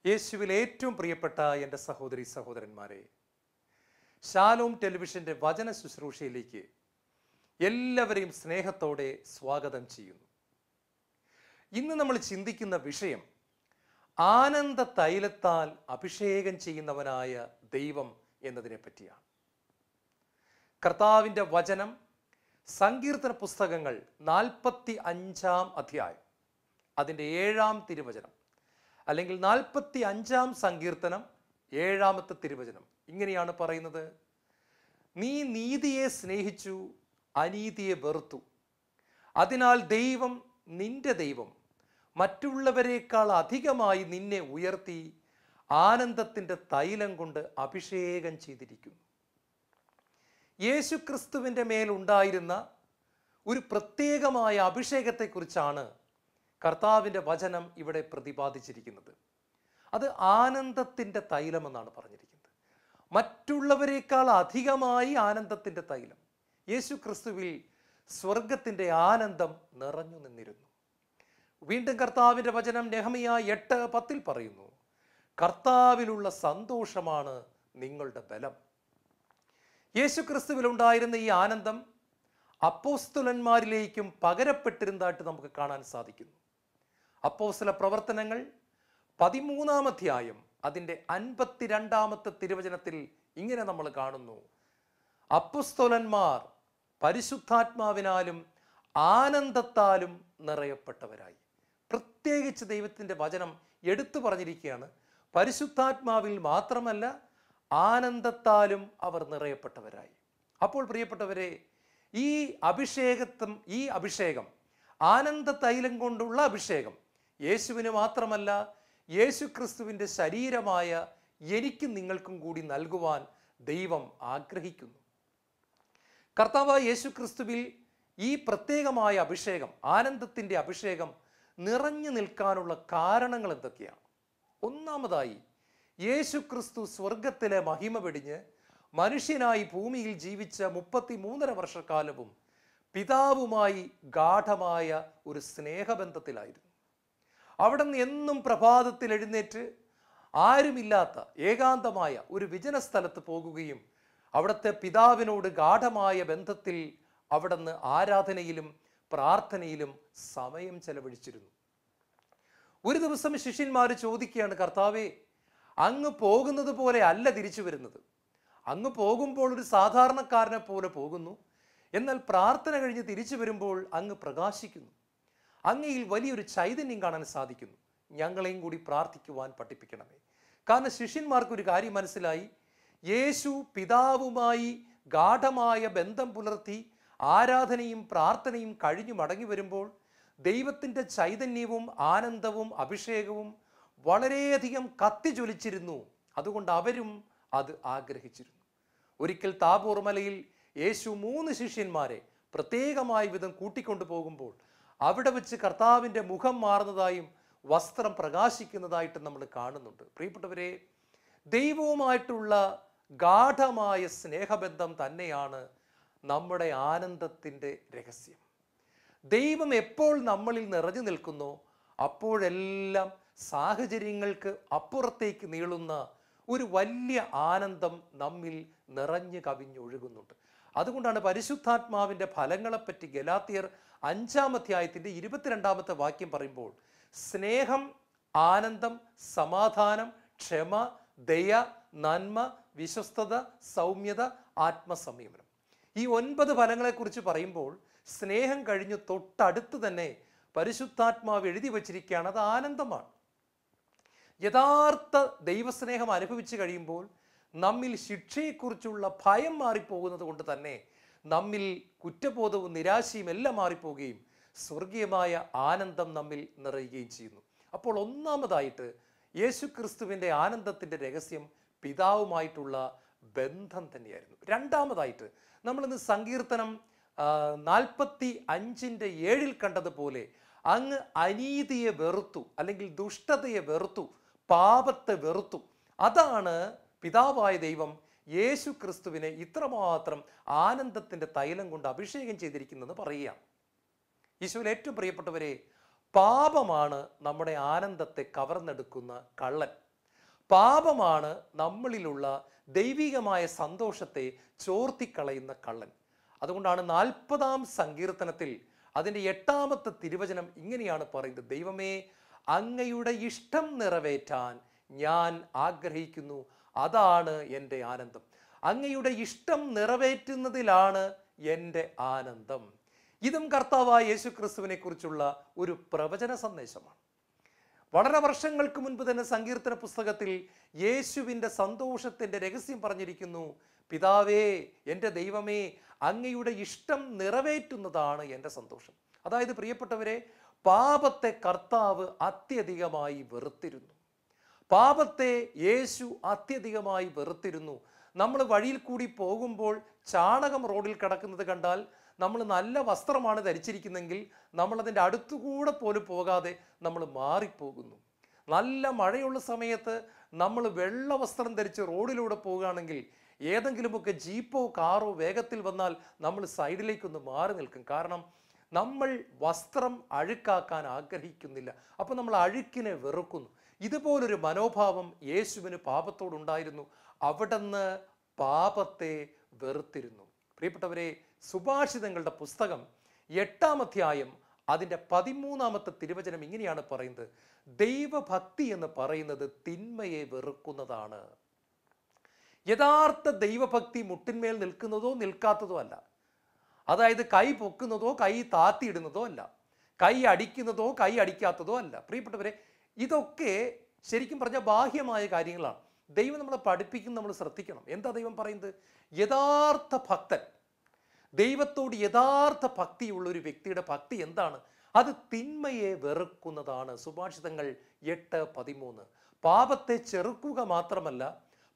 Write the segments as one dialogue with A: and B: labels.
A: യേശുവിൽ ഏറ്റവും പ്രിയപ്പെട്ട എൻ്റെ സഹോദരി സഹോദരന്മാരെ, ശാലോം ടെലിവിഷൻ്റെ വചന ശുശ്രൂഷയിലേക്ക് എല്ലാവരെയും സ്നേഹത്തോടെ സ്വാഗതം ചെയ്യുന്നു. ഇന്ന് നമ്മൾ ചിന്തിക്കുന്ന വിഷയം ആനന്ദ തൈലത്താൽ അഭിഷേകം ചെയ്യുന്നവനായ ദൈവം എന്നതിനെ പറ്റിയാണ്. കർത്താവിൻ്റെ വചനം സങ്കീർത്തന പുസ്തകങ്ങൾ 45-ാം അധ്യായം അതിൻ്റെ 7-ാം തിരുവചനം അല്ലെങ്കിൽ 45-ാം സങ്കീർത്തനം 7-ാമത്തെ തിരുവചനം ഇങ്ങനെയാണ് പറയുന്നത്: നീ നീതിയെ സ്നേഹിച്ചു, അനീതിയെ വെറുത്തു. അതിനാൽ ദൈവം, നിന്റെ ദൈവം, മറ്റുള്ളവരെക്കാൾ അധികമായി നിന്നെ ഉയർത്തി ആനന്ദത്തിൻ്റെ തൈലം കൊണ്ട് അഭിഷേകം ചെയ്തിരിക്കുന്നു. യേശു ക്രിസ്തുവിൻ്റെ മേലുണ്ടായിരുന്ന ഒരു പ്രത്യേകമായ അഭിഷേകത്തെക്കുറിച്ചാണ് കർത്താവിൻ്റെ വചനം ഇവിടെ പ്രതിപാദിച്ചിരിക്കുന്നത്. അത് ആനന്ദത്തിൻ്റെ തൈലമെന്നാണ് പറഞ്ഞിരിക്കുന്നത്. മറ്റുള്ളവരെക്കാൾ അധികമായി ആനന്ദത്തിൻ്റെ തൈലം. യേശു ക്രിസ്തുവിൽ സ്വർഗത്തിൻ്റെ ആനന്ദം നിറഞ്ഞു നിന്നിരുന്നു. വീണ്ടും കർത്താവിൻ്റെ വചനം നെഹെമ്യാ 8:10 പറയുന്നു: കർത്താവിലുള്ള സന്തോഷമാണ് നിങ്ങളുടെ ബലം. യേശു ക്രിസ്തുവിലുണ്ടായിരുന്ന ഈ ആനന്ദം അപ്പോസ്തലന്മാരിലേക്കും പകരപ്പെട്ടിരുന്നതായിട്ട് നമുക്ക് കാണാൻ സാധിക്കുന്നു. അപ്പോസ്തല പ്രവർത്തനങ്ങൾ 13-ാം അധ്യായം അതിൻ്റെ 52-ാമത്തെ തിരുവചനത്തിൽ ഇങ്ങനെ നമ്മൾ കാണുന്നു: അപ്പോസ്തലന്മാർ പരിശുദ്ധാത്മാവിനാലും ആനന്ദത്താലും നിറയപ്പെട്ടവരായി. പ്രത്യേകിച്ച് ദൈവത്തിൻ്റെ വചനം എടുത്തു പറഞ്ഞിരിക്കുകയാണ്, പരിശുദ്ധാത്മാവിൽ മാത്രമല്ല ആനന്ദത്താലും അവർ നിറയപ്പെട്ടവരായി. അപ്പോൾ പ്രിയപ്പെട്ടവരെ, ഈ അഭിഷേകം ആനന്ദ തൈലം കൊണ്ടുള്ള അഭിഷേകം യേശുവിന് മാത്രമല്ല, യേശു ക്രിസ്തുവിൻ്റെ ശരീരമായ എനിക്കും നിങ്ങൾക്കും കൂടി നൽകുവാൻ ദൈവം ആഗ്രഹിക്കുന്നു. കർത്താവ് യേശു ക്രിസ്തുവിൽ ഈ പ്രത്യേകമായ അഭിഷേകം, ആനന്ദത്തിൻ്റെ അഭിഷേകം നിറഞ്ഞു നിൽക്കാനുള്ള കാരണങ്ങൾ എന്തൊക്കെയാണ്? ഒന്നാമതായി, യേശു ക്രിസ്തു സ്വർഗത്തിലെ മഹിമ വെടിഞ്ഞ് മനുഷ്യനായി ഭൂമിയിൽ ജീവിച്ച 33.5 വർഷക്കാലവും പിതാവുമായി ഗാഢമായ ഒരു സ്നേഹബന്ധത്തിലായിരുന്നു. അവിടെ നിന്ന് എന്നും പ്രഭാതത്തിൽ എഴുന്നേറ്റ് ആരുമില്ലാത്ത ഏകാന്തമായ ഒരു വിജന സ്ഥലത്ത് പോകുകയും അവിടുത്തെ പിതാവിനോട് ഗാഢമായ ബന്ധത്തിൽ അവിടുന്ന് ആരാധനയിലും പ്രാർത്ഥനയിലും സമയം ചെലവഴിച്ചിരുന്നു. ഒരു ദിവസം ശിഷ്യന്മാർ ചോദിക്കുകയാണ്: കർത്താവേ, അങ്ങ് പോകുന്നത് പോലെ അല്ല തിരിച്ചു വരുന്നത്. അങ്ങ് പോകുമ്പോൾ ഒരു സാധാരണക്കാരനെ പോലെ പോകുന്നു, എന്നാൽ പ്രാർത്ഥന കഴിഞ്ഞ് തിരിച്ചു വരുമ്പോൾ അങ്ങ് പ്രകാശിക്കുന്നു. അങ്ങയിൽ വലിയൊരു ചൈതന്യം കാണാൻ സാധിക്കുന്നു. ഞങ്ങളെയും കൂടി പ്രാർത്ഥിക്കുവാൻ പഠിപ്പിക്കണമേ. കാരണം ശിഷ്യന്മാർക്കൊരു കാര്യം മനസ്സിലായി: യേശു പിതാവുമായി ഗാഢമായ ബന്ധം പുലർത്തി ആരാധനയും പ്രാർത്ഥനയും കഴിഞ്ഞു മടങ്ങി വരുമ്പോൾ ദൈവത്തിൻ്റെ ചൈതന്യവും ആനന്ദവും അഭിഷേകവും വളരെയധികം കത്തിജ്വലിച്ചിരുന്നു. അതുകൊണ്ട് അവരും അത് ആഗ്രഹിച്ചിരുന്നു. ഒരിക്കൽ താബോർ മലയിൽ യേശു 3 ശിഷ്യന്മാരെ പ്രത്യേകമായ വിധം കൂട്ടിക്കൊണ്ടു പോകുമ്പോൾ അവിടെ വെച്ച് കർത്താവിൻ്റെ മുഖം മാറുന്നതായും വസ്ത്രം പ്രകാശിക്കുന്നതായിട്ടും നമ്മൾ കാണുന്നുണ്ട്. പ്രിയപ്പെട്ടവരെ, ദൈവവുമായിട്ടുള്ള ഗാഢമായ സ്നേഹബന്ധം തന്നെയാണ് നമ്മുടെ ആനന്ദത്തിൻ്റെ രഹസ്യം. ദൈവം എപ്പോൾ നമ്മളിൽ നിറഞ്ഞു നിൽക്കുന്നോ അപ്പോഴെല്ലാം സാഹചര്യങ്ങൾക്ക് അപ്പുറത്തേക്ക് നീളുന്ന ഒരു വലിയ ആനന്ദം നമ്മിൽ നിറഞ്ഞു കവിഞ്ഞൊഴുകുന്നുണ്ട്. അതുകൊണ്ടാണ് പരിശുദ്ധാത്മാവിൻ്റെ ഫലങ്ങളെപ്പറ്റി ഗലാത്യർ 5-ാം അധ്യായത്തിൻ്റെ 22-ാമത്തെ വാക്യം പറയുമ്പോൾ സ്നേഹം, ആനന്ദം, സമാധാനം, ക്ഷമ, ദയ, നന്മ, വിശ്വസ്തത, സൗമ്യത, ആത്മസംയമനം, ഈ 9 ഫലങ്ങളെക്കുറിച്ച് പറയുമ്പോൾ സ്നേഹം കഴിഞ്ഞ് തൊട്ടടുത്ത് തന്നെ പരിശുദ്ധാത്മാവ് എഴുതി വച്ചിരിക്കുകയാണ്, അത് ആനന്ദമാണ്. യഥാർത്ഥ ദൈവസ്നേഹം അനുഭവിച്ചു കഴിയുമ്പോൾ നമ്മിൽ ശിക്ഷയെക്കുറിച്ചുള്ള ഭയം മാറിപ്പോകുന്നത് കൊണ്ട് തന്നെ നമ്മിൽ കുറ്റബോധവും നിരാശയും എല്ലാം മാറിപ്പോവുകയും സ്വർഗീയമായ ആനന്ദം നമ്മിൽ നിറയുകയും ചെയ്യുന്നു. അപ്പോൾ ഒന്നാമതായിട്ട് യേശു ക്രിസ്തുവിൻ്റെ ആനന്ദത്തിൻ്റെ രഹസ്യം പിതാവുമായിട്ടുള്ള ബന്ധം തന്നെയായിരുന്നു. രണ്ടാമതായിട്ട് നമ്മളിന്ന് സങ്കീർത്തനം 45:7 കണ്ടതുപോലെ അങ്ങ് അനീതിയെ വെറുത്തു, അല്ലെങ്കിൽ ദുഷ്ടതയെ വെറുത്തു, പാപത്തെ വെറുത്തു. അതാണ് പിതാവായ ദൈവം യേശു ക്രിസ്തുവിനെ ഇത്രമാത്രം ആനന്ദത്തിൻ്റെ തൈലം കൊണ്ട് അഭിഷേകം ചെയ്തിരിക്കുന്നതെന്ന് പറയുക. ഈശോയിൽ ഏറ്റവും പ്രിയപ്പെട്ടവരെ, പാപമാണ് നമ്മുടെ ആനന്ദത്തെ കവർന്നെടുക്കുന്ന കള്ളൻ. പാപമാണ് നമ്മളിലുള്ള ദൈവികമായ സന്തോഷത്തെ ചോർത്തിക്കളയുന്ന കള്ളൻ. അതുകൊണ്ടാണ് 40-ാം സങ്കീർത്തനത്തിൽ അതിൻ്റെ 8-ാമത്തെ തിരുവചനം ഇങ്ങനെയാണ് പറയുന്നത്: ദൈവമേ, അങ്ങയുടെ ഇഷ്ടം നിറവേറ്റാൻ ഞാൻ ആഗ്രഹിക്കുന്നു, അതാണ് എൻ്റെ ആനന്ദം. അങ്ങയുടെ ഇഷ്ടം നിറവേറ്റുന്നതിലാണ് എൻ്റെ ആനന്ദം. ഇതും കർത്താവായ യേശു ക്രിസ്തുവിനെ കുറിച്ചുള്ള ഒരു പ്രവചന സന്ദേശമാണ്. വളരെ വർഷങ്ങൾക്ക് മുൻപ് തന്നെ സങ്കീർത്തന പുസ്തകത്തിൽ യേശുവിൻ്റെ സന്തോഷത്തിൻ്റെ രഹസ്യം പറഞ്ഞിരിക്കുന്നു: പിതാവേ, എൻ്റെ ദൈവമേ, അങ്ങയുടെ ഇഷ്ടം നിറവേറ്റുന്നതാണ് എൻ്റെ സന്തോഷം. അതായത് പ്രിയപ്പെട്ടവരെ, പാപത്തെ കർത്താവ് അത്യധികമായി വെറുത്തിരുന്നു. പാപത്തെ യേശു അത്യധികമായി വെറുത്തിരുന്നു. നമ്മൾ വഴിയിൽ കൂടി പോകുമ്പോൾ ചാണകം റോഡിൽ കിടക്കുന്നത് കണ്ടാൽ നമ്മൾ നല്ല വസ്ത്രമാണ് ധരിച്ചിരിക്കുന്നെങ്കിൽ നമ്മളതിൻ്റെ അടുത്തുകൂടെ പോലും പോകാതെ നമ്മൾ മാറിപ്പോകുന്നു. നല്ല മഴയുള്ള സമയത്ത് നമ്മൾ വെള്ള വസ്ത്രം ധരിച്ച് റോഡിലൂടെ പോവുകയാണെങ്കിൽ ഏതെങ്കിലുമൊക്കെ ജീപ്പോ കാറോ വേഗത്തിൽ വന്നാൽ നമ്മൾ സൈഡിലേക്കൊന്ന് മാറി നിൽക്കും. കാരണം നമ്മൾ വസ്ത്രം അഴുക്കാക്കാൻ ആഗ്രഹിക്കുന്നില്ല. അപ്പോൾ നമ്മൾ അഴുക്കിനെ വെറുക്കുന്നു. ഇതുപോലൊരു മനോഭാവം യേശുവിന് പാപത്തോടുണ്ടായിരുന്നു. അവിടുന്ന് പാപത്തെ വെറുത്തിരുന്നു. പ്രിയപ്പെട്ടവരെ, സുഭാഷിതങ്ങളുടെ പുസ്തകം 8-ാം അധ്യായം അതിൻ്റെ 13-ാമത്തെ തിരുവചനം ഇങ്ങനെയാണ് പറയുന്നത്: ദൈവഭക്തി എന്ന് പറയുന്നത് തിന്മയെ വെറുക്കുന്നതാണ്. യഥാർത്ഥ ദൈവഭക്തി മുട്ടിന്മേൽ നിൽക്കുന്നതോ നിൽക്കാത്തതോ അല്ല. അതായത് കൈ പൊക്കുന്നതോ കൈ താത്തിയിടുന്നതോ അല്ല, കൈ അടിക്കുന്നതോ കൈ അടിക്കാത്തതോ അല്ല. പ്രിയപ്പെട്ടവരെ, ഇതൊക്കെ ശരിക്കും പറഞ്ഞാൽ ബാഹ്യമായ കാര്യങ്ങളാണ്. ദൈവം നമ്മളെ പഠിപ്പിക്കുന്ന നമ്മൾ ശ്രദ്ധിക്കണം. എന്താ ദൈവം പറയുന്നത്? യഥാർത്ഥ ഭക്തൻ, ദൈവത്തോട് യഥാർത്ഥ ഭക്തിയുള്ള ഒരു വ്യക്തിയുടെ ഭക്തി എന്താണ്? അത് തിന്മയെ വെറുക്കുന്നതാണ്. സുഭാഷിതങ്ങൾ 8:13. പാപത്തെ ചെറുക്കുക മാത്രമല്ല,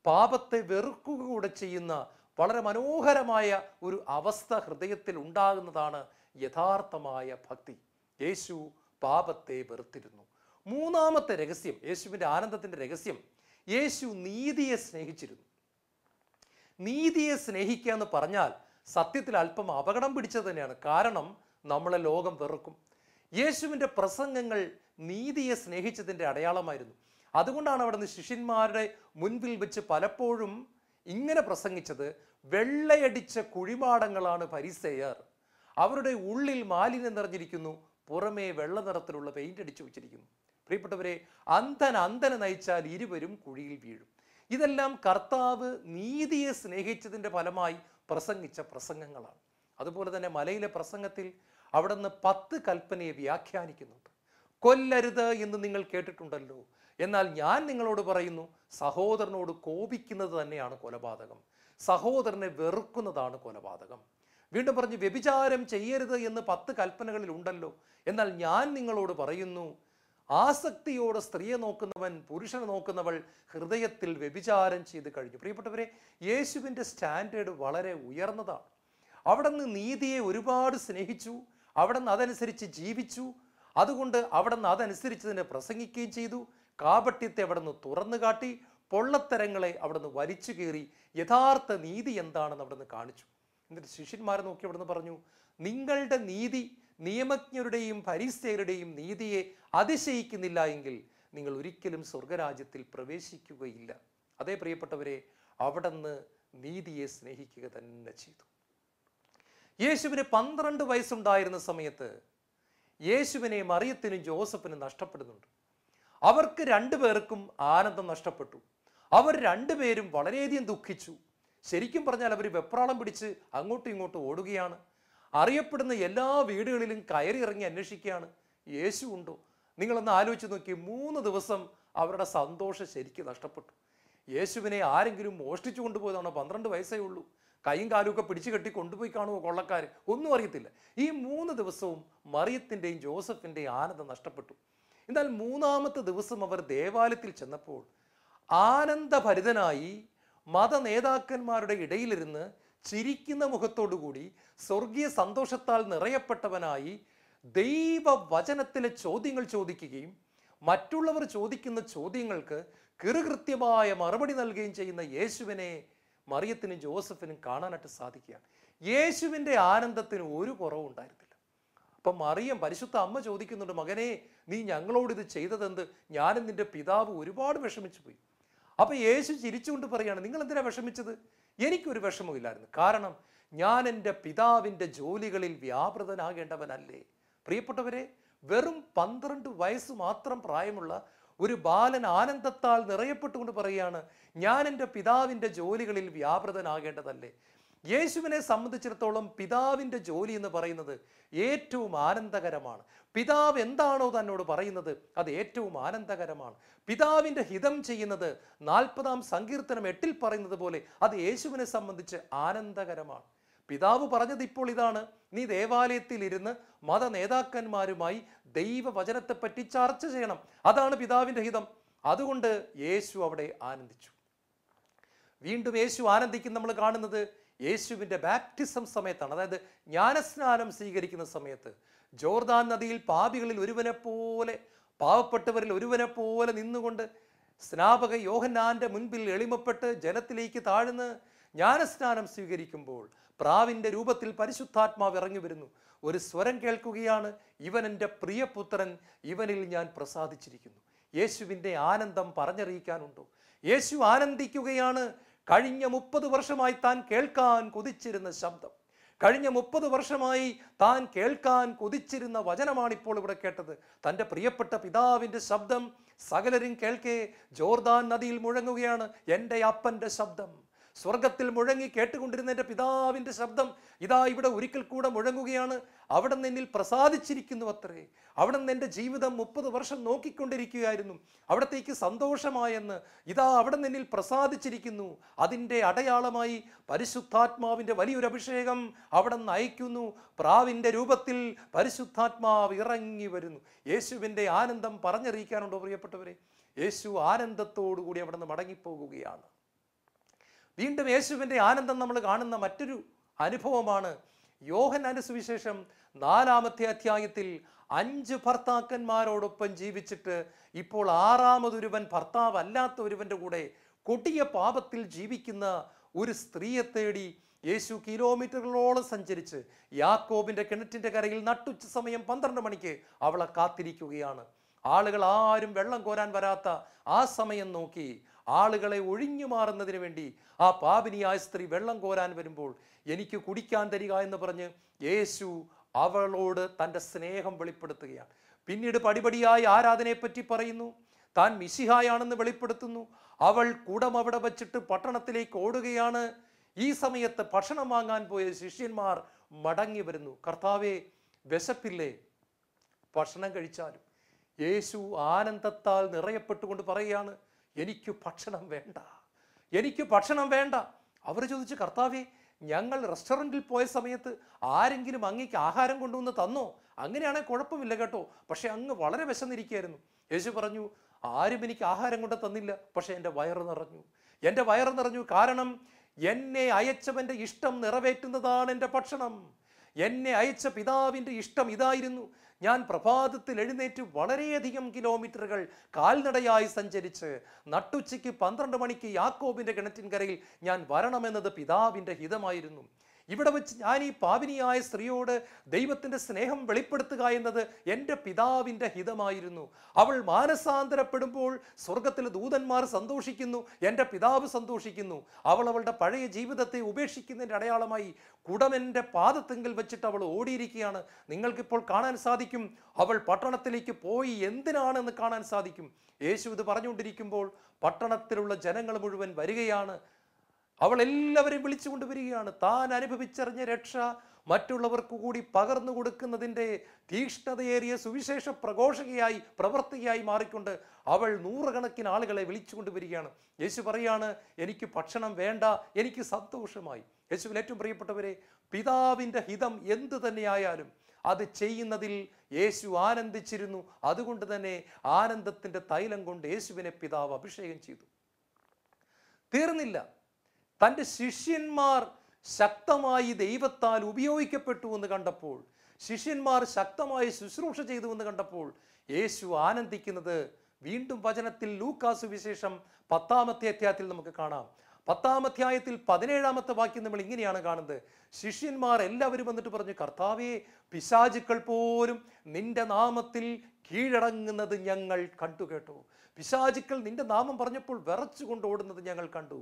A: പാപത്തെ വെറുക്കുക കൂടെ ചെയ്യുന്ന വളരെ മനോഹരമായ ഒരു അവസ്ഥ ഹൃദയത്തിൽ ഉണ്ടാകുന്നതാണ് യഥാർത്ഥമായ ഭക്തി. യേശു പാപത്തെ വെറുത്തിരുന്നു. 3-ാമത്തെ രഹസ്യം, യേശുവിൻ്റെ ആനന്ദത്തിൻ്റെ രഹസ്യം, യേശു നീതിയെ സ്നേഹിച്ചിരുന്നു. നീതിയെ സ്നേഹിക്കുക എന്ന് പറഞ്ഞാൽ സത്യത്തിൽ അല്പം അപകടം പിടിച്ചത് തന്നെയാണ്. കാരണം നമ്മളെ ലോകം വെറുക്കും. യേശുവിൻ്റെ പ്രസംഗങ്ങൾ നീതിയെ സ്നേഹിച്ചതിൻ്റെ അടയാളമായിരുന്നു. അതുകൊണ്ടാണ് അവിടുന്ന് ശിഷ്യന്മാരുടെ മുൻപിൽ വെച്ച് പലപ്പോഴും ഇങ്ങനെ പ്രസംഗിച്ചത്: വെള്ളയടിച്ച കുഴിമാടങ്ങളാണ് ഫരിസേയർ, അവരുടെ ഉള്ളിൽ മാലിന്യം നിറഞ്ഞിരിക്കുന്നു, പുറമേ വെള്ള നിറത്തിലുള്ള പെയിന്റ് അടിച്ചു വെച്ചിരിക്കുന്നു. പ്രിയപ്പെട്ടവരെ, അന്ധനെ നയിച്ചാൽ ഇരുവരും കുഴിയിൽ വീഴും. ഇതെല്ലാം കർത്താവ് നീതിയെ സ്നേഹിച്ചതിൻ്റെ ഫലമായി പ്രസംഗിച്ച പ്രസംഗങ്ങളാണ്. അതുപോലെ തന്നെ മലയിലെ പ്രസംഗത്തിൽ അവിടുന്ന് 10 കൽപ്പനയെ വ്യാഖ്യാനിക്കുന്നുണ്ട്. കൊല്ലരുത് എന്ന് നിങ്ങൾ കേട്ടിട്ടുണ്ടല്ലോ, എന്നാൽ ഞാൻ നിങ്ങളോട് പറയുന്നു, സഹോദരനോട് കോപിക്കുന്നത് തന്നെയാണ് കൊലപാതകം, സഹോദരനെ വെറുക്കുന്നതാണ് കൊലപാതകം. വീണ്ടും പറഞ്ഞു, വ്യഭിചാരം ചെയ്യരുത് എന്ന് 10 കൽപ്പനകളിൽ ഉണ്ടല്ലോ, എന്നാൽ ഞാൻ നിങ്ങളോട് പറയുന്നു, ആസക്തിയോടെ സ്ത്രീയെ നോക്കുന്നവൻ പുരുഷനെ നോക്കുന്നവൾ ഹൃദയത്തിൽ വ്യഭിചാരം ചെയ്ത് കഴിഞ്ഞു. പ്രിയപ്പെട്ടവരെ, യേശുവിൻ്റെ സ്റ്റാൻഡേർഡ് വളരെ ഉയർന്നതാണ്. അവിടുന്ന് നീതിയെ ഒരുപാട് സ്നേഹിച്ചു, അവിടുന്ന് അതനുസരിച്ച് ജീവിച്ചു. അതുകൊണ്ട് അവിടുന്ന് അതനുസരിച്ച് തന്നെ പ്രസംഗിക്കുകയും ചെയ്തു. കാപട്യത്തെ അവിടുന്ന് തുറന്നു കാട്ടി, പൊള്ളത്തരങ്ങളെ അവിടുന്ന് വലിച്ചു കയറി യഥാർത്ഥ നീതി എന്താണെന്ന് അവിടുന്ന് കാണിച്ചു. എന്നിട്ട് ശിഷ്യന്മാരെ നോക്കി അവിടുന്ന് പറഞ്ഞു, നിങ്ങളുടെ നീതി നിയമജ്ഞരുടെയും ഫരിസേയരുടെയും നീതിയെ അതിശയിക്കുന്നില്ല എങ്കിൽ നിങ്ങൾ ഒരിക്കലും സ്വർഗരാജ്യത്തിൽ പ്രവേശിക്കുകയില്ല. അതേ പ്രിയപ്പെട്ടവരെ, അവിടുന്ന് നീതിയെ സ്നേഹിക്കുക തന്നെ ചെയ്തു. യേശുവിന് 12 വയസ്സുണ്ടായിരുന്ന സമയത്ത് യേശുവിനെ മറിയത്തിനും ജോസഫിനും നഷ്ടപ്പെടുന്നുണ്ട്. അവർക്ക് 2 പേർക്കും ആനന്ദം നഷ്ടപ്പെട്ടു. അവർ 2 പേരും വളരെയധികം ദുഃഖിച്ചു. ശരിക്കും പറഞ്ഞാൽ അവർ വെപ്രാളം പിടിച്ച് അങ്ങോട്ടും ഇങ്ങോട്ടും ഓടുകയാണ്. അറിയപ്പെടുന്ന എല്ലാ വീടുകളിലും കയറി ഇറങ്ങി അന്വേഷിക്കുകയാണ്, യേശു ഉണ്ടോ? നിങ്ങളൊന്ന് ആലോചിച്ച് നോക്കി, 3 ദിവസം അവരുടെ സന്തോഷം ശരിക്കും നഷ്ടപ്പെട്ടു. യേശുവിനെ ആരെങ്കിലും മോഷ്ടിച്ചു കൊണ്ടുപോയതാണോ? 12 വയസ്സേ ഉള്ളൂ. കൈയും കാലും ഒക്കെ പിടിച്ചു കെട്ടി കൊണ്ടുപോയി കാണുമോ കൊള്ളക്കാർ? ഒന്നും അറിയത്തില്ല. ഈ 3 ദിവസവും മറിയത്തിൻ്റെയും ജോസഫിൻ്റെയും ആനന്ദം നഷ്ടപ്പെട്ടു. എന്നാൽ 3-ാമത്തെ ദിവസം അവർ ദേവാലയത്തിൽ ചെന്നപ്പോൾ ആനന്ദഭരിതനായി മത നേതാക്കന്മാരുടെ ഇടയിലിരുന്ന് ചിരിക്കുന്ന മുഖത്തോടുകൂടി സ്വർഗീയ സന്തോഷത്താൽ നിറയപ്പെട്ടവനായി ദൈവവചനത്തിലെ ചോദ്യങ്ങൾ ചോദിക്കുകയും മറ്റുള്ളവർ ചോദിക്കുന്ന ചോദ്യങ്ങൾക്ക് കൃത്യമായ മറുപടി നൽകുകയും ചെയ്യുന്ന യേശുവിനെ മറിയത്തിനും ജോസഫിനും കാണാനായിട്ട് സാധിക്കുകയാണ്. യേശുവിൻ്റെ ആനന്ദത്തിന് ഒരു കുറവും ഉണ്ടായിരുന്നില്ല. അപ്പം മറിയം, പരിശുദ്ധ അമ്മ ചോദിക്കുന്നുണ്ട്, മകനെ, നീ ഞങ്ങളോട് ഇത് ചെയ്തതെന്ത്? ഞാനും നിന്റെ പിതാവ് ഒരുപാട് വിഷമിച്ചു പോയി. അപ്പൊ യേശു ചിരിച്ചുകൊണ്ട് പറയാണ്, നിങ്ങൾ എന്തിനാ വിഷമിച്ചത്? എനിക്കൊരു വിഷമമില്ലായിരുന്നു. കാരണം ഞാൻ എൻ്റെ പിതാവിൻ്റെ ജോലികളിൽ വ്യാപൃതനാകേണ്ടവനല്ലേ? പ്രിയപ്പെട്ടവരെ, വെറും 12 വയസ്സ് മാത്രം പ്രായമുള്ള ഒരു ബാലൻ ആനന്ദത്താൽ നിറയപ്പെട്ടുകൊണ്ട് പറയുകയാണ്, ഞാൻ എൻ്റെ പിതാവിൻ്റെ ജോലികളിൽ വ്യാപൃതനാകേണ്ടതല്ലേ? യേശുവിനെ സംബന്ധിച്ചിടത്തോളം പിതാവിൻ്റെ ജോലി എന്ന് പറയുന്നത് ഏറ്റവും ആനന്ദകരമാണ്. പിതാവ് എന്താണോ തന്നോട് പറയുന്നത് അത് ഏറ്റവും ആനന്ദകരമാണ്. പിതാവിൻ്റെ ഹിതം ചെയ്യുന്നത് 40-ാം സങ്കീർത്തനം 8 പറയുന്നത് പോലെ അത് യേശുവിനെ സംബന്ധിച്ച് ആനന്ദകരമാണ്. പിതാവ് പറഞ്ഞത് ഇപ്പോൾ ഇതാണ്, നീ ദേവാലയത്തിൽ ഇരുന്ന് മത നേതാക്കന്മാരുമായി ദൈവവചനത്തെപ്പറ്റി ചർച്ച ചെയ്യണം. അതാണ് പിതാവിൻ്റെ ഹിതം. അതുകൊണ്ട് യേശു അവിടെ ആനന്ദിച്ചു. വീണ്ടും യേശു ആനന്ദിക്കുന്ന നമ്മൾ കാണുന്നത് യേശുവിൻ്റെ ബാപ്റ്റിസം സമയത്താണ്. അതായത് ജ്ഞാനസ്നാനം സ്വീകരിക്കുന്ന സമയത്ത് ജോർദാൻ നദിയിൽ പാപികളിൽ ഒരുവനെ പോലെ, പാവപ്പെട്ടവരിൽ ഒരുവനെ പോലെ നിന്നുകൊണ്ട് സ്നാപക യോഹന്നാന്റെ മുൻപിൽ എളിമപ്പെട്ട് ജലത്തിലേക്ക് താഴ്ന്ന് ജ്ഞാനസ്നാനം സ്വീകരിക്കുമ്പോൾ പ്രാവിൻ്റെ രൂപത്തിൽ പരിശുദ്ധാത്മാവ് ഇറങ്ങി വരുന്നു. ഒരു സ്വരം കേൾക്കുകയാണ്, ഇവൻ എൻ്റെ പ്രിയപുത്രൻ, ഇവനിൽ ഞാൻ പ്രസാദിച്ചിരിക്കുന്നു. യേശുവിൻ്റെ ആനന്ദം പറഞ്ഞറിയിക്കാനുണ്ടോ? യേശു ആനന്ദിക്കുകയാണ്. കഴിഞ്ഞ 30 വർഷമായി താൻ കേൾക്കാൻ കൊതിച്ചിരുന്ന ശബ്ദം, കഴിഞ്ഞ 30 വർഷമായി താൻ കേൾക്കാൻ കൊതിച്ചിരുന്ന വചനമാണ് ഇപ്പോൾ ഇവിടെ കേട്ടത്. തൻ്റെ പ്രിയപ്പെട്ട പിതാവിൻ്റെ ശബ്ദം സകലരും കേൾക്കെ ജോർദാൻ നദിയിൽ മുഴങ്ങുകയാണ്. എൻ്റെ അപ്പൻ്റെ ശബ്ദം സ്വർഗത്തിൽ മുഴങ്ങി കേട്ടുകൊണ്ടിരുന്ന എൻ്റെ പിതാവിൻ്റെ ശബ്ദം ഇതാ ഇവിടെ ഒരിക്കൽ കൂടെ മുഴങ്ങുകയാണ്. അവിടെ നിന്നിൽ പ്രസാദിച്ചിരിക്കുന്നു അത്രേ. അവിടെ നിന്ന് എൻ്റെ ജീവിതം 30 വർഷം നോക്കിക്കൊണ്ടിരിക്കുകയായിരുന്നു, അവിടത്തേക്ക് സന്തോഷമായെന്ന് ഇതാ അവിടെ നിന്നിൽ പ്രസാദിച്ചിരിക്കുന്നു. അതിൻ്റെ അടയാളമായി പരിശുദ്ധാത്മാവിൻ്റെ വലിയൊരു അഭിഷേകം അവിടെ നിന്ന് അയക്കുന്നു. പ്രാവിൻ്റെ രൂപത്തിൽ പരിശുദ്ധാത്മാവ് ഇറങ്ങി വരുന്നു. യേശുവിൻ്റെ ആനന്ദം പറഞ്ഞറിയിക്കാനുണ്ടോ പ്രിയപ്പെട്ടവരെ? യേശു ആനന്ദത്തോടു കൂടി അവിടെ നിന്ന് മടങ്ങിപ്പോകുകയാണ്. വീണ്ടും യേശുവിൻ്റെ ആനന്ദം നമ്മൾ കാണുന്ന മറ്റൊരു അനുഭവമാണ് യോഹന്നാന്റെ സുവിശേഷം 4-ാമത്തെ അധ്യായത്തിൽ 5 ഭർത്താക്കന്മാരോടൊപ്പം ജീവിച്ചിട്ട് ഇപ്പോൾ 6-മതൊരുവൻ, ഭർത്താവല്ലാത്ത ഒരുവൻ്റെ കൂടെ കൊടിയ പാപത്തിൽ ജീവിക്കുന്ന ഒരു സ്ത്രീയെ തേടി യേശു കിലോമീറ്ററുകളോളം സഞ്ചരിച്ച് യാക്കോബിൻ്റെ കിണറ്റിൻ്റെ കരയിൽ നട്ടുച്ച സമയം 12 മണിക്ക് അവളെ കാത്തിരിക്കുകയാണ്. ആളുകൾ ആരും വെള്ളം കോരാൻ വരാത്ത ആ സമയം നോക്കി ആളുകളെ ഒഴിഞ്ഞു മാറുന്നതിന് വേണ്ടി ആ പാപിനിയായ സ്ത്രീ വെള്ളം കോരാൻ വരുമ്പോൾ എനിക്ക് കുടിക്കാൻ തരിക എന്ന് പറഞ്ഞ് യേശു അവളോട് തൻ്റെ സ്നേഹം വെളിപ്പെടുത്തുകയാണ്. പിന്നീട് പടിപടിയായി ആരാധനയെപ്പറ്റി പറയുന്നു, താൻ മിശിഹായാണെന്ന് വെളിപ്പെടുത്തുന്നു. അവൾ കുടം അവിടെ വച്ചിട്ട് പട്ടണത്തിലേക്ക് ഓടുകയാണ്. ഈ സമയത്ത് ഭക്ഷണം വാങ്ങാൻ പോയ ശിഷ്യന്മാർ മടങ്ങി വരുന്നു. കർത്താവേ, വിശപ്പില്ലേ? ഭക്ഷണം കഴിച്ചാലും. യേശു ആനന്ദത്താൽ നിറയപ്പെട്ടുകൊണ്ട് പറയുകയാണ്, എനിക്ക് ഭക്ഷണം വേണ്ട, എനിക്ക് ഭക്ഷണം വേണ്ട. അവർ ചോദിച്ചു, കർത്താവേ, ഞങ്ങൾ റെസ്റ്റോറൻറ്റിൽ പോയ സമയത്ത് ആരെങ്കിലും അങ്ങേക്ക് ആഹാരം കൊണ്ടുവന്ന് തന്നോ? അങ്ങനെയാണെങ്കിൽ കുഴപ്പമില്ല കേട്ടോ, പക്ഷെ അങ്ങ് വളരെ വിശന്നിരിക്കുകയായിരുന്നു. യേശു പറഞ്ഞു, ആരും എനിക്ക് ആഹാരം കൊണ്ട് തന്നില്ല, പക്ഷെ എൻ്റെ വയറ് നിറഞ്ഞു. എൻ്റെ വയറ് നിറഞ്ഞു. കാരണം എന്നെ അയച്ചവൻ്റെ ഇഷ്ടം നിറവേറ്റുന്നതാണ് എൻ്റെ ഭക്ഷണം. എന്നെ അയച്ച പിതാവിൻ്റെ ഇഷ്ടം ഇതായിരുന്നു. ഞാൻ പ്രഭാതത്തിൽ എഴുന്നേറ്റ് വളരെയധികം കിലോമീറ്ററുകൾ കാൽനടയായി സഞ്ചരിച്ച് നട്ടുച്ചയ്ക്ക് 12 മണിക്ക് യാക്കോബിൻ്റെ കിണറ്റിൻകരയിൽ ഞാൻ വരണമെന്നത് പിതാവിൻ്റെ ഹിതമായിരുന്നു. ഇവിടെ വെച്ച് ഞാൻ ഈ പാപിനിയായ സ്ത്രീയോട് ദൈവത്തിൻ്റെ സ്നേഹം വെളിപ്പെടുത്തുക എന്നത് എൻ്റെ പിതാവിൻ്റെ ഹിതമായിരുന്നു. അവൾ മാനസാന്തരപ്പെടുമ്പോൾ സ്വർഗത്തിലെ ദൂതന്മാർ സന്തോഷിക്കുന്നു, എൻ്റെ പിതാവ് സന്തോഷിക്കുന്നു. അവൾ അവളുടെ പഴയ ജീവിതത്തെ ഉപേക്ഷിക്കുന്നതിൻ്റെ അടയാളമായി കുടമെൻ്റെ പാദത്തെങ്കിൽ വെച്ചിട്ട് അവൾ ഓടിയിരിക്കുകയാണ്. നിങ്ങൾക്കിപ്പോൾ കാണാൻ സാധിക്കും അവൾ പട്ടണത്തിലേക്ക് പോയി എന്തിനാണെന്ന് കാണാൻ സാധിക്കും. യേശു ഇത് പറഞ്ഞുകൊണ്ടിരിക്കുമ്പോൾ പട്ടണത്തിലുള്ള ജനങ്ങൾ മുഴുവൻ വരികയാണ്. അവൾ എല്ലാവരെയും വിളിച്ചുകൊണ്ട് വരികയാണ്. താൻ അനുഭവിച്ചറിഞ്ഞ രക്ഷ മറ്റുള്ളവർക്ക് കൂടി പകർന്നു കൊടുക്കുന്നതിൻ്റെ തീക്ഷ്ണതയേറിയ സുവിശേഷ പ്രഘോഷകയായി, പ്രവർത്തകയായി മാറിക്കൊണ്ട് അവൾ 100 കണക്കിന് ആളുകളെ വിളിച്ചുകൊണ്ട് വരികയാണ്. യേശു പറയാണ്, എനിക്ക് ഭക്ഷണം വേണ്ട, എനിക്ക് സന്തോഷമായി. യേശുവിൽ ഏറ്റവും പ്രിയപ്പെട്ടവരെ, പിതാവിൻ്റെ ഹിതം എന്തു തന്നെയായാലും അത് ചെയ്യുന്നതിൽ യേശു ആനന്ദിച്ചിരുന്നു. അതുകൊണ്ട് തന്നെ ആനന്ദത്തിൻ്റെ തൈലം കൊണ്ട് യേശുവിനെ പിതാവ് അഭിഷേകം ചെയ്തു. തീർന്നില്ല, തൻ്റെ ശിഷ്യന്മാർ ശക്തമായി ദൈവത്താൽ ഉപയോഗിക്കപ്പെട്ടു എന്ന് കണ്ടപ്പോൾ, ശിഷ്യന്മാർ ശക്തമായി ശുശ്രൂഷ ചെയ്തു എന്ന് കണ്ടപ്പോൾ യേശു ആനന്ദിക്കുന്നത് വീണ്ടും വചനത്തിൽ ലൂക്കാ സുവിശേഷം 10-ാമത്തെ അധ്യായത്തിൽ നമുക്ക് കാണാം. 10-ാം അധ്യായത്തിൽ 17-ാമത്തെ വാക്യം നമ്മൾ ഇങ്ങനെയാണ് കാണുന്നത്. ശിഷ്യന്മാർ എല്ലാവരും വന്നിട്ട് പറഞ്ഞു, കർത്താവേ, പിശാചുക്കൾ പോലും നിന്റെ നാമത്തിൽ കീഴടങ്ങുന്നത് ഞങ്ങൾ കണ്ടു കേട്ടു. പിശാചുക്കൾ നിന്റെ നാമം പറഞ്ഞപ്പോൾ വിറച്ചുകൊണ്ട് ഓടുന്നത് ഞങ്ങൾ കണ്ടു.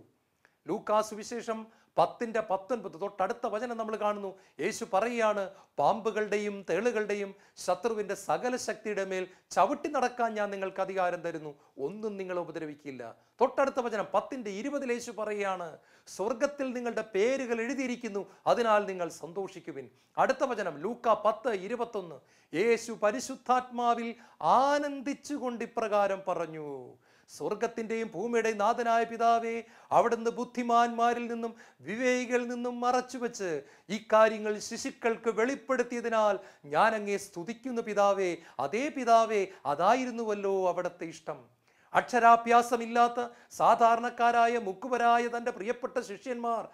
A: ലൂക്കാസ് വിശേഷം 10:19 തൊട്ടടുത്ത വചനം നമ്മൾ കാണുന്നു. യേശു പറയുകയാണ്, പാമ്പുകളുടെയും തേളുകളുടെയും ശത്രുവിൻ്റെ സകല ശക്തിയുടെ മേൽ ചവിട്ടി നടക്കാൻ ഞാൻ നിങ്ങൾക്ക് അധികാരം തരുന്നു, ഒന്നും നിങ്ങളെ ഉപദ്രവിക്കില്ല. തൊട്ടടുത്ത വചനം 10:20 യേശു പറയുകയാണ്, സ്വർഗത്തിൽ നിങ്ങളുടെ പേരുകൾ എഴുതിയിരിക്കുന്നു, അതിനാൽ നിങ്ങൾ സന്തോഷിക്കുവിൻ. അടുത്ത വചനം ലൂക്ക 10:21, യേശു പരിശുദ്ധാത്മാവിൽ ആനന്ദിച്ചുകൊണ്ട് ഇപ്രകാരം പറഞ്ഞു, സ്വർഗത്തിൻ്റെയും ഭൂമിയുടെയും നാഥനായ പിതാവേ, അവിടുന്ന് ബുദ്ധിമാന്മാരിൽ നിന്നും വിവേകികളിൽ നിന്നും മറച്ചുവെച്ച് ഇക്കാര്യങ്ങൾ ശിശുക്കൾക്ക് വെളിപ്പെടുത്തിയതിനാൽ ഞാൻ അങ്ങേ സ്തുതിക്കുന്നു പിതാവേ. അതേ പിതാവേ, അതായിരുന്നുവല്ലോ അവിടുത്തെ ഇഷ്ടം. അക്ഷരാഭ്യാസമില്ലാത്ത സാധാരണക്കാരായ മുക്കുവരായ തൻ്റെ പ്രിയപ്പെട്ട ശിഷ്യന്മാർ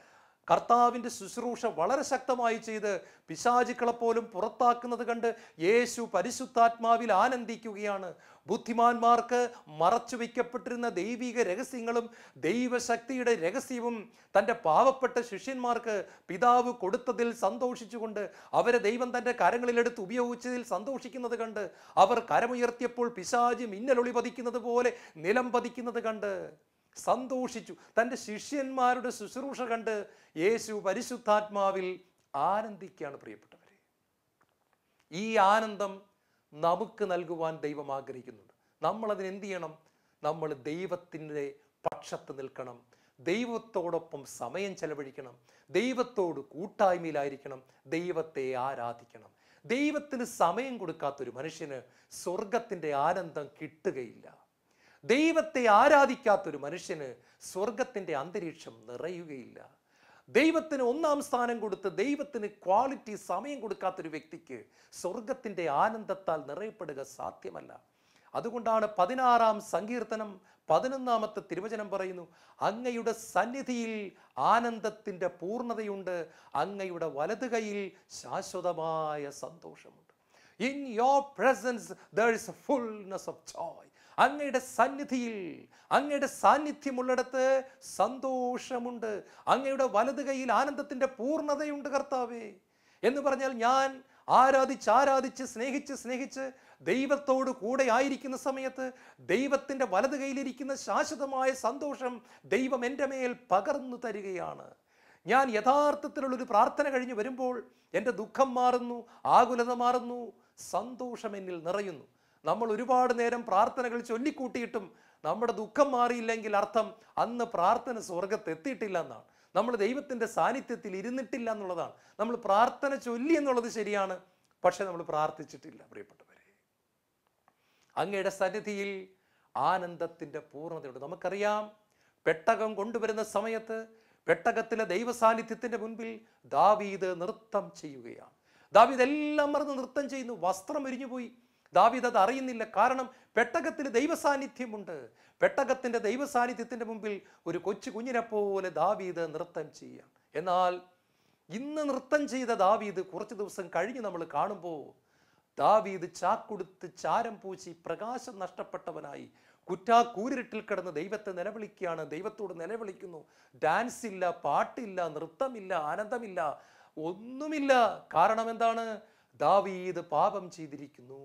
A: കർത്താവിൻ്റെ ശുശ്രൂഷ വളരെ ശക്തമായി ചെയ്ത് പിശാചുക്കളെപ്പോലും പുറത്താക്കുന്നത് കണ്ട് യേശു പരിശുദ്ധാത്മാവിൽ ആനന്ദിക്കുകയാണ്. ബുദ്ധിമാന്മാർക്ക് മറച്ചു വയ്ക്കപ്പെട്ടിരുന്ന ദൈവിക രഹസ്യങ്ങളും ദൈവശക്തിയുടെ രഹസ്യവും തൻ്റെ പാവപ്പെട്ട ശിഷ്യന്മാർക്ക് പിതാവ് കൊടുത്തതിൽ സന്തോഷിച്ചുകൊണ്ട് അവരെ ദൈവം തൻ്റെ കരങ്ങളിലെടുത്ത് ഉപയോഗിച്ചതിൽ സന്തോഷിക്കുന്നത് കണ്ട് അവർ കരമുയർത്തിയപ്പോൾ പിശാച് മിന്നലൊളി പതിക്കുന്നത് പോലെ നിലം പതിക്കുന്നത് കണ്ട് സന്തോഷിച്ചു. തൻ്റെ ശിഷ്യന്മാരുടെ ശുശ്രൂഷ കണ്ട് യേശു പരിശുദ്ധാത്മാവിൽ ആനന്ദിക്കുകയാണ്. പ്രിയപ്പെട്ടവരെ, ഈ ആനന്ദം നമുക്ക് നൽകുവാൻ ദൈവം ആഗ്രഹിക്കുന്നുണ്ട്. നമ്മളതിന് എന്ത് ചെയ്യണം? നമ്മൾ ദൈവത്തിൻ്റെ പക്ഷത്ത് നിൽക്കണം, ദൈവത്തോടൊപ്പം സമയം ചെലവഴിക്കണം, ദൈവത്തോട് കൂട്ടായ്മയിലായിരിക്കണം, ദൈവത്തെ ആരാധിക്കണം. ദൈവത്തിന് സമയം കൊടുക്കാത്തൊരു മനുഷ്യന് സ്വർഗത്തിൻ്റെ ആനന്ദം കിട്ടുകയില്ല. ദൈവത്തെ ആരാധിക്കാത്തൊരു മനുഷ്യന് സ്വർഗത്തിൻ്റെ അന്തരീക്ഷം നിറയുകയില്ല. ദൈവത്തിന് 1-ാം സ്ഥാനം കൊടുത്ത് ദൈവത്തിന് ക്വാളിറ്റി സമയം കൊടുക്കാത്തൊരു വ്യക്തിക്ക് സ്വർഗത്തിൻ്റെ ആനന്ദത്താൽ നിറയപ്പെടുക സാധ്യമല്ല. അതുകൊണ്ടാണ് 16-ാം സങ്കീർത്തനം 11-ാമത്തെ തിരുവചനം പറയുന്നു, അങ്ങയുടെ സന്നിധിയിൽ ആനന്ദത്തിൻ്റെ പൂർണ്ണതയുണ്ട്, അങ്ങയുടെ വലതു കൈയിൽ ശാശ്വതമായ സന്തോഷമുണ്ട്. In your presence there is a fullness of joy. അങ്ങയുടെ സന്നിധിയിൽ, അങ്ങയുടെ സാന്നിധ്യമുള്ളിടത്ത് സന്തോഷമുണ്ട്, അങ്ങയുടെ വലത് കൈയിൽ ആനന്ദത്തിൻ്റെ പൂർണ്ണതയുണ്ട് കർത്താവേ എന്ന് പറഞ്ഞാൽ ഞാൻ ആരാധിച്ച് സ്നേഹിച്ച് ദൈവത്തോട് കൂടെ ആയിരിക്കുന്ന സമയത്ത് ദൈവത്തിൻ്റെ വലത് കൈയിലിരിക്കുന്ന ശാശ്വതമായ സന്തോഷം ദൈവം എൻ്റെ മേൽ പകർന്നു തരികയാണ്. ഞാൻ യഥാർത്ഥത്തിലുള്ളൊരു പ്രാർത്ഥന കഴിഞ്ഞ് വരുമ്പോൾ എൻ്റെ ദുഃഖം മാറുന്നു, ആകുലത മാറുന്നു, സന്തോഷം എന്നിൽ നിറയുന്നു. നമ്മൾ ഒരുപാട് നേരം പ്രാർത്ഥനകൾ ചൊല്ലിക്കൂട്ടിയിട്ടും നമ്മുടെ ദുഃഖം മാറിയില്ലെങ്കിൽ അർത്ഥം അന്ന് പ്രാർത്ഥന സ്വർഗത്ത് എത്തിയിട്ടില്ല എന്നാണ്. നമ്മൾ ദൈവത്തിൻ്റെ സാന്നിധ്യത്തിൽ ഇരുന്നിട്ടില്ല എന്നുള്ളതാണ്. നമ്മൾ പ്രാർത്ഥന ചൊല്ലി എന്നുള്ളത് ശരിയാണ്, പക്ഷെ നമ്മൾ പ്രാർത്ഥിച്ചിട്ടില്ല. പ്രിയപ്പെട്ടവരെ, അങ്ങയുടെ സന്നിധിയിൽ ആനന്ദത്തിൻ്റെ പൂർണ്ണതയുണ്ട്. നമുക്കറിയാം, പെട്ടകം കൊണ്ടുവരുന്ന സമയത്ത് പെട്ടകത്തിലെ ദൈവ സാന്നിധ്യത്തിൻ്റെ മുൻപിൽ ദാവീദ് നൃത്തം ചെയ്യുകയാണ്. ദാവീദ് എല്ലാം മറന്ന് നൃത്തം ചെയ്യുന്നു. വസ്ത്രം എരിഞ്ഞു പോയി. ദാവീദ് അത് അറിയുന്നില്ല. കാരണം പെട്ടകത്തിൽ ദൈവസാന്നിധ്യമുണ്ട്. പെട്ടകത്തിൻ്റെ ദൈവസാന്നിധ്യത്തിൻ്റെ മുമ്പിൽ ഒരു കൊച്ചു കുഞ്ഞിനെ പോലെ ദാവീദ് നൃത്തം ചെയ്യാം. എന്നാൽ ഇന്ന് നൃത്തം ചെയ്ത ദാവീദ് കുറച്ച് ദിവസം കഴിഞ്ഞ് നമ്മൾ കാണുമ്പോൾ ദാവീദ് ചാക്കുടുത്ത് ചാരം പൂശി പ്രകാശം നഷ്ടപ്പെട്ടവനായി കുറ്റാക്കൂരിട്ടിൽ കിടന്ന് ദൈവത്തെ നിലവിളിക്കുകയാണ്. ദൈവത്തോട് നിലവിളിക്കുന്നു. ഡാൻസ് ഇല്ല, പാട്ടില്ല, നൃത്തമില്ല, ആനന്ദമില്ല, ഒന്നുമില്ല. കാരണം എന്താണ്? ദാവീദ് പാപം ചെയ്തിരിക്കുന്നു,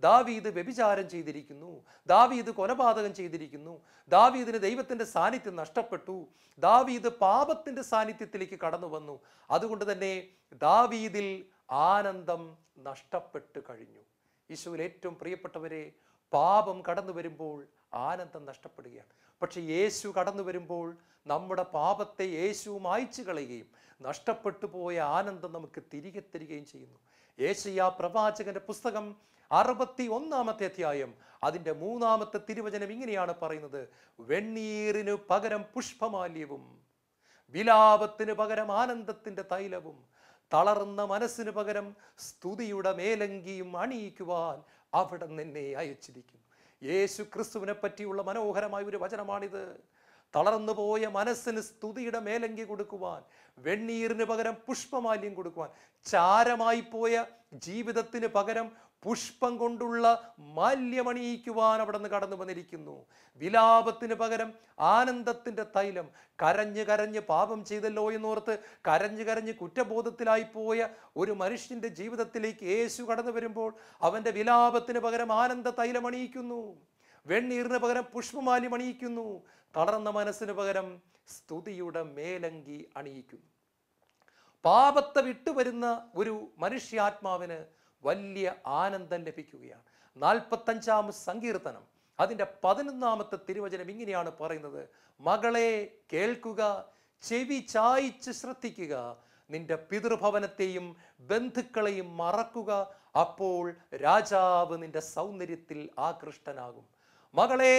A: ദാവീദ് വ്യഭിചാരം ചെയ്തിരിക്കുന്നു, ദാവീദ് കൊലപാതകം ചെയ്തിരിക്കുന്നു, ദാവീദിന് ദൈവത്തിൻ്റെ സാന്നിധ്യം നഷ്ടപ്പെട്ടു, ദാവീദ് പാപത്തിൻ്റെ സാന്നിധ്യത്തിലേക്ക് കടന്നു വന്നു. അതുകൊണ്ട് തന്നെ ദാവീദിൽ ആനന്ദം നഷ്ടപ്പെട്ടു കഴിഞ്ഞു. ഈശോയിൽ ഏറ്റവും പ്രിയപ്പെട്ടവരെ, പാപം കടന്നു വരുമ്പോൾ ആനന്ദം നഷ്ടപ്പെടുകയാണ്. പക്ഷെ യേശു കടന്നു വരുമ്പോൾ നമ്മുടെ പാപത്തെ യേശു മായ്ച്ചു കളയുകയും നഷ്ടപ്പെട്ടു പോയ ആനന്ദം നമുക്ക് തിരികെ തരികയും ചെയ്യുന്നു. യേശയ്യാ പ്രവാചകന്റെ പുസ്തകം 61-ാമത്തെ അധ്യായം അതിൻ്റെ 3-ാമത്തെ തിരുവചനം ഇങ്ങനെയാണ് പറയുന്നത്, വെണ്ണീറിന് പകരം പുഷ്പമാല്യവും വിലാപത്തിന് പകരം ആനന്ദത്തിൻ്റെ തൈലവും തളർന്ന മനസ്സിന് പകരം സ്തുതിയുടെ മേലങ്കിയും അണിയിക്കുവാൻ അവിടെ നിന്നെ അയച്ചിരിക്കുന്നു. യേശു ക്രിസ്തുവിനെ പറ്റിയുള്ള മനോഹരമായ ഒരു വചനമാണിത്. തളർന്നു പോയ മനസ്സിന് സ്തുതിയുടെ മേലങ്കി കൊടുക്കുവാൻ, വെണ്ണീറിന് പകരം പുഷ്പമാല്യം കൊടുക്കുവാൻ, ചാരമായി പോയ ജീവിതത്തിന് പകരം പുഷ്പം കൊണ്ടുള്ള മാല്യമണിയിക്കുവാൻ അവിടെ നിന്ന് കടന്നു വന്നിരിക്കുന്നു. വിലാപത്തിന് പകരം ആനന്ദത്തിൻ്റെ തൈലം. കരഞ്ഞ് കരഞ്ഞ് പാപം ചെയ്തല്ലോ എന്നോർത്ത് കരഞ്ഞ് കരഞ്ഞ് കുറ്റബോധത്തിലായി പോയ ഒരു മനുഷ്യൻ്റെ ജീവിതത്തിലേക്ക് യേശു കടന്നു വരുമ്പോൾ അവൻ്റെ വിലാപത്തിന് പകരം ആനന്ദ തൈലം അണിയിക്കുന്നു, വെണ്ണീറിന് പകരം പുഷ്പമാല്യം അണിയിക്കുന്നു, തളർന്ന മനസ്സിന് പകരം സ്തുതിയുടെ മേലങ്കി അണിയിക്കുന്നു. പാപത്തെ വിട്ടുവരുന്ന ഒരു മനുഷ്യാത്മാവിന് വലിയ ആനന്ദം ലഭിക്കുകയാണ്. 45-ാം സങ്കീർത്തനം അതിൻ്റെ 11-ാമത്തെ തിരുവചനം ഇങ്ങനെയാണ് പറയുന്നത്: മകളെ കേൾക്കുക, ചെവി ചായിച്ച് ശ്രദ്ധിക്കുക, നിന്റെ പിതൃഭവനത്തെയും ബന്ധുക്കളെയും മറക്കുക, അപ്പോൾ രാജാവ് നിന്റെ സൗന്ദര്യത്തിൽ ആകൃഷ്ടനാകും. മകളെ,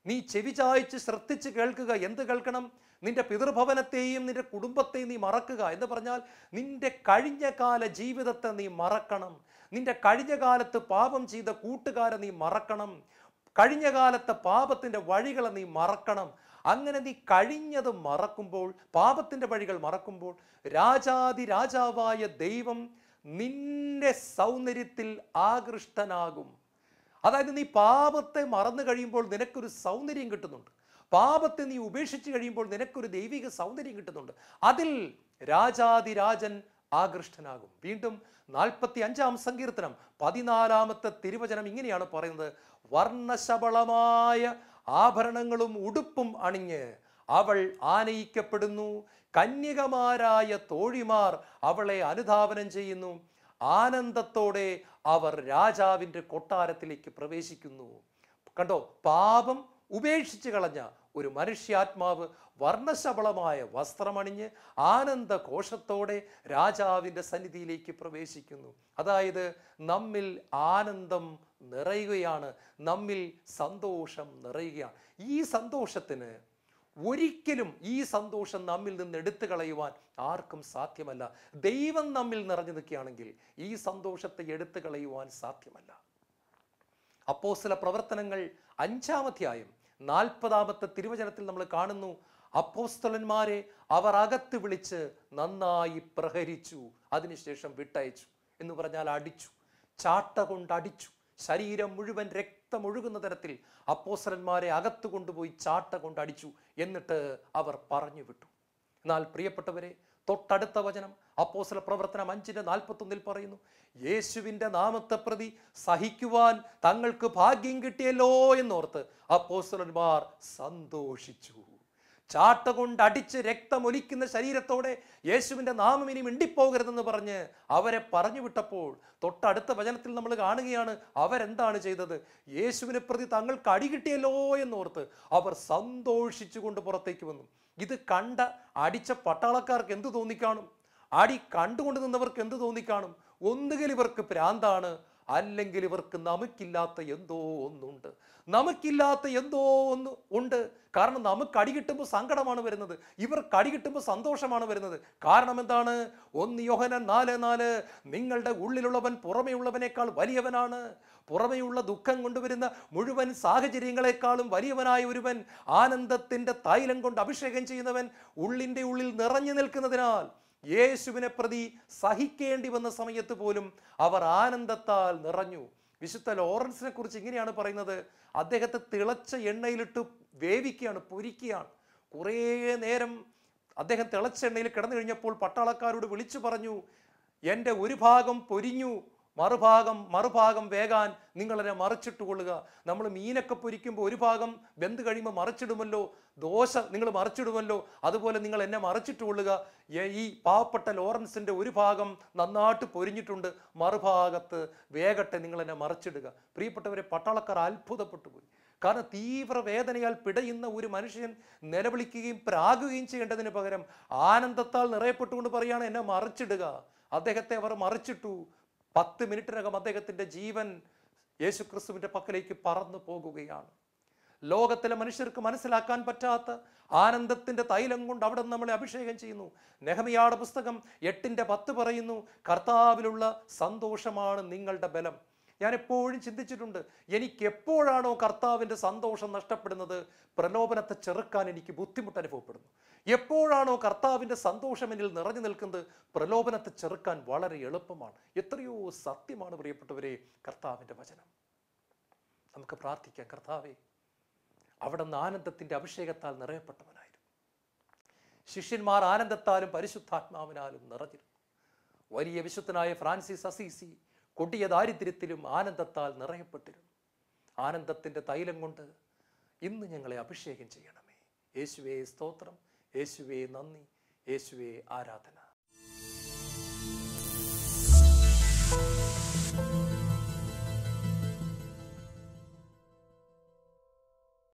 A: നീ ചെവി ചായിച്ച് ശ്രദ്ധിച്ച് കേൾക്കുക. എന്ത് കേൾക്കണം? നിന്റെ പിതൃഭവനത്തെയും നിന്റെ കുടുംബത്തെയും നീ മറക്കുക എന്ന് പറഞ്ഞാൽ നിന്റെ കഴിഞ്ഞ കാല ജീവിതത്തെ നീ മറക്കണം. നിന്റെ കഴിഞ്ഞ കാലത്ത് പാപം ചെയ്ത കൂട്ടുകാരെ നീ മറക്കണം. കഴിഞ്ഞ കാലത്തെ പാപത്തിൻ്റെ വഴികളെ നീ മറക്കണം. അങ്ങനെ നീ കഴിഞ്ഞത് മറക്കുമ്പോൾ, പാപത്തിൻ്റെ വഴികൾ മറക്കുമ്പോൾ, രാജാതി രാജാവായ ദൈവം നിന്റെ സൗന്ദര്യത്തിൽ ആകൃഷ്ടനാകും. അതായത് നീ പാപത്തെ മറന്നു കഴിയുമ്പോൾ നിനക്കൊരു സൗന്ദര്യം കിട്ടുന്നുണ്ട്. പാപത്തെ നീ ഉപേക്ഷിച്ച് കഴിയുമ്പോൾ നിനക്കൊരു ദൈവിക സൗന്ദര്യം കിട്ടുന്നുണ്ട്. അതിൽ രാജാതിരാജൻ ആകൃഷ്ടനാകും. വീണ്ടും 45-ാം സങ്കീർത്തനം 14-ാമത്തെ തിരുവചനം ഇങ്ങനെയാണ് പറയുന്നത്: വർണ്ണശബളമായ ആഭരണങ്ങളും ഉടുപ്പും അണിഞ്ഞ് അവൾ ആനയിക്കപ്പെടുന്നു, കന്യകമാരായ തോഴിമാർ അവളെ അനുധാവനം ചെയ്യുന്നു, ആനന്ദത്തോടെ അവർ രാജാവിൻ്റെ കൊട്ടാരത്തിലേക്ക് പ്രവേശിക്കുന്നു. കണ്ടോ, പാപം ഉപേക്ഷിച്ച് കളഞ്ഞ ഒരു മനുഷ്യാത്മാവ് വർണ്ണശബളമായ വസ്ത്രമണിഞ്ഞ് ആനന്ദഘോഷത്തോടെ രാജാവിൻ്റെ സന്നിധിയിലേക്ക് പ്രവേശിക്കുന്നു. അതായത് നമ്മിൽ ആനന്ദം നിറയുകയാണ്, നമ്മിൽ സന്തോഷം നിറയുകയാണ്. ഈ സന്തോഷത്തിന് ഒരിക്കലും ഈ സന്തോഷം നമ്മിൽ നിന്ന് എടുത്തു കളയുവാൻ ആർക്കും സാധ്യമല്ല. ദൈവം നമ്മിൽ നിറഞ്ഞു നിൽക്കുകയാണെങ്കിൽ ഈ സന്തോഷത്തെ എടുത്തു കളയുവാൻ സാധ്യമല്ല. അപ്പോസ്തല പ്രവർത്തനങ്ങൾ 5-ാം അധ്യായം 40-ാമത്തെ തിരുവചനത്തിൽ നമ്മൾ കാണുന്നു: അപ്പോസ്തലന്മാരെ അവർ അകത്ത് വിളിച്ച് നന്നായി പ്രഹരിച്ചു, അതിനുശേഷം വിട്ടയച്ചു. എന്ന് പറഞ്ഞാൽ അടിച്ചു, ചാട്ട കൊണ്ടടിച്ചു. ശരീരം മുഴുവൻ രക്തമൊഴുകുന്ന തരത്തിൽ അപ്പോസ്തലന്മാരെ അകത്ത് കൊണ്ടുപോയി ചാട്ട കൊണ്ടടിച്ചു. എന്നിട്ട് അവർ പറഞ്ഞു വിട്ടു. എന്നാൽ പ്രിയപ്പെട്ടവരെ, തൊട്ടടുത്ത വചനം അപ്പോസ്തല പ്രവർത്തനം 5:41 പറയുന്നു: യേശുവിൻ്റെ നാമത്തെ പ്രതി സഹിക്കുവാൻ തങ്ങൾക്ക് ഭാഗ്യം കിട്ടിയല്ലോ എന്നോർത്ത് അപ്പോസ്തലന്മാർ സന്തോഷിച്ചു. ചാട്ട കൊണ്ടടിച്ച് രക്തമൊലിക്കുന്ന ശരീരത്തോടെ യേശുവിൻ്റെ നാമം ഇനി മിണ്ടിപ്പോകരുതെന്ന് പറഞ്ഞ് അവരെ പറഞ്ഞു വിട്ടപ്പോൾ തൊട്ടടുത്ത വചനത്തിൽ നമ്മൾ കാണുകയാണ് അവരെന്താണ് ചെയ്തത്. യേശുവിനെ പ്രതി തങ്ങൾക്ക് അടി കിട്ടിയല്ലോ എന്നോർത്ത് അവർ സന്തോഷിച്ചുകൊണ്ട് പുറത്തേക്ക് വന്നു. ഇത് കണ്ട അടിച്ച പട്ടാളക്കാർക്ക് എന്ത് തോന്നിക്കാണും? അടി കണ്ടുകൊണ്ട് നിന്നവർക്ക് എന്ത് തോന്നിക്കാണും? ഒന്നുകിൽ ഇവർക്ക് ഭ്രാന്താണ്, അല്ലെങ്കിൽ ഇവർക്ക് നമുക്കില്ലാത്ത എന്തോ ഒന്നുണ്ട്. നമുക്കില്ലാത്ത എന്തോ ഒന്ന് ഉണ്ട്. കാരണം നമുക്ക് അടി കിട്ടുമ്പോൾ സങ്കടമാണ് വരുന്നത്, ഇവർക്ക് അടി കിട്ടുമ്പോൾ സന്തോഷമാണ് വരുന്നത്. കാരണം എന്താണ്? 1 യോഹന്നാൻ 4:4 നിങ്ങളുടെ ഉള്ളിലുള്ളവൻ പുറമെയുള്ളവനേക്കാൾ വലിയവനാണ്. പുറമെയുള്ള ദുഃഖം കൊണ്ടുവരുന്ന മുഴുവൻ സാഹചര്യങ്ങളെക്കാളും വലിയവനായ ഒരുവൻ, ആനന്ദത്തിൻ്റെ തൈലം കൊണ്ട് അഭിഷേകം ചെയ്യുന്നവൻ ഉള്ളിൻ്റെ ഉള്ളിൽ നിറഞ്ഞു നിൽക്കുന്നതിനാൽ യേശുവിനെ പ്രതി സഹിക്കേണ്ടി വന്ന സമയത്ത് പോലും അവർ ആനന്ദത്താൽ നിറഞ്ഞു. വിശുദ്ധ ലോറൻസിനെ കുറിച്ച് ഇങ്ങനെയാണ് പറയുന്നത്: അദ്ദേഹത്തെ തിളച്ച എണ്ണയിലിട്ട് വേവിക്കുകയാണ്, പൊരിക്കുകയാണ്. കുറേ നേരം അദ്ദേഹം തിളച്ച എണ്ണയിൽ കിടന്നു കഴിഞ്ഞപ്പോൾ പട്ടാളക്കാരോട് വിളിച്ചു പറഞ്ഞു: എൻ്റെ ഒരു ഭാഗം പൊരിഞ്ഞു, മറുഭാഗം വേകാൻ നിങ്ങളെന്നെ മറിച്ചിട്ട് കൊള്ളുക. നമ്മൾ മീനൊക്കെ പൊരിക്കുമ്പോൾ ഒരു ഭാഗം വെന്ത് കഴിയുമ്പോൾ മറിച്ചിടുമല്ലോ, ദോശ നിങ്ങൾ മറിച്ചിടുമല്ലോ, അതുപോലെ നിങ്ങൾ എന്നെ മറിച്ചിട്ട് കൊള്ളുക. ഈ പാവപ്പെട്ട ലോറൻസിൻ്റെ ഒരു ഭാഗം നന്നായിട്ട് പൊരിഞ്ഞിട്ടുണ്ട്, മറുഭാഗത്ത് വേഗട്ടെ, നിങ്ങളെന്നെ മറിച്ചിടുക. പ്രിയപ്പെട്ടവരെ, പട്ടാളക്കാർ അത്ഭുതപ്പെട്ടു പോയി. കാരണം തീവ്ര വേദനയാൽ പിടയുന്ന ഒരു മനുഷ്യൻ നിലവിളിക്കുകയും പ്രാകുകയും ചെയ്യേണ്ടതിന് പകരം ആനന്ദത്താൽ നിറയപ്പെട്ടുകൊണ്ട് പറയുകയാണ്, എന്നെ മറിച്ചിടുക. അദ്ദേഹത്തെ അവർ മറിച്ചിട്ടു. 10 മിനിറ്റിനകം അദ്ദേഹത്തിൻ്റെ ജീവൻ യേശുക്രിസ്തുവിൻ്റെ പക്കലേക്ക് പറന്നു പോകുകയാണ്. ലോകത്തിലെ മനുഷ്യർക്ക് മനസ്സിലാക്കാൻ പറ്റാത്ത ആനന്ദത്തിൻ്റെ തൈലം കൊണ്ട് അവിടെ നമ്മളെ അഭിഷേകം ചെയ്യുന്നു. നെഹമ്യായുടെ പുസ്തകം 8:10 പറയുന്നു: കർത്താവിലുള്ള സന്തോഷമാണ് നിങ്ങളുടെ ബലം. ഞാൻ എപ്പോഴും ചിന്തിച്ചിട്ടുണ്ട്, എനിക്ക് എപ്പോഴാണോ കർത്താവിൻ്റെ സന്തോഷം നഷ്ടപ്പെടുന്നത്, പ്രലോഭനത്തെ ചെറുക്കാൻ എനിക്ക് ബുദ്ധിമുട്ട് അനുഭവപ്പെടുന്നു. എപ്പോഴാണോ കർത്താവിൻ്റെ സന്തോഷം എന്നിൽ നിറഞ്ഞു നിൽക്കുന്നത്, പ്രലോഭനത്തെ ചെറുക്കാൻ വളരെ എളുപ്പമാണ്. എത്രയോ സത്യമാണ് പ്രിയപ്പെട്ടവരെ കർത്താവിൻ്റെ വചനം. നമുക്ക് പ്രാർത്ഥിക്കാം, കർത്താവേ, അവിടെ നിന്ന് ആനന്ദത്തിൻ്റെ അഭിഷേകത്താൽ നിറയപ്പെട്ടവനായിരുന്നു. ശിഷ്യന്മാർ ആനന്ദത്താലും പരിശുദ്ധാത്മാവിനാലും നിറഞ്ഞിരുന്നു. വലിയ വിശുദ്ധനായ ഫ്രാൻസിസ് അസീസി കൊടിയ ദാരിദ്ര്യത്തിലും ആനന്ദത്താൽ നിറയപ്പെട്ടിരുന്നു. ആനന്ദത്തിൻ്റെ തൈലം കൊണ്ട് ഇന്ന് ഞങ്ങളെ അഭിഷേകം ചെയ്യണമേ. യേശുവേ സ്തോത്രം, യേശുവേ നന്ദി, യേശുവേ ആരാധന.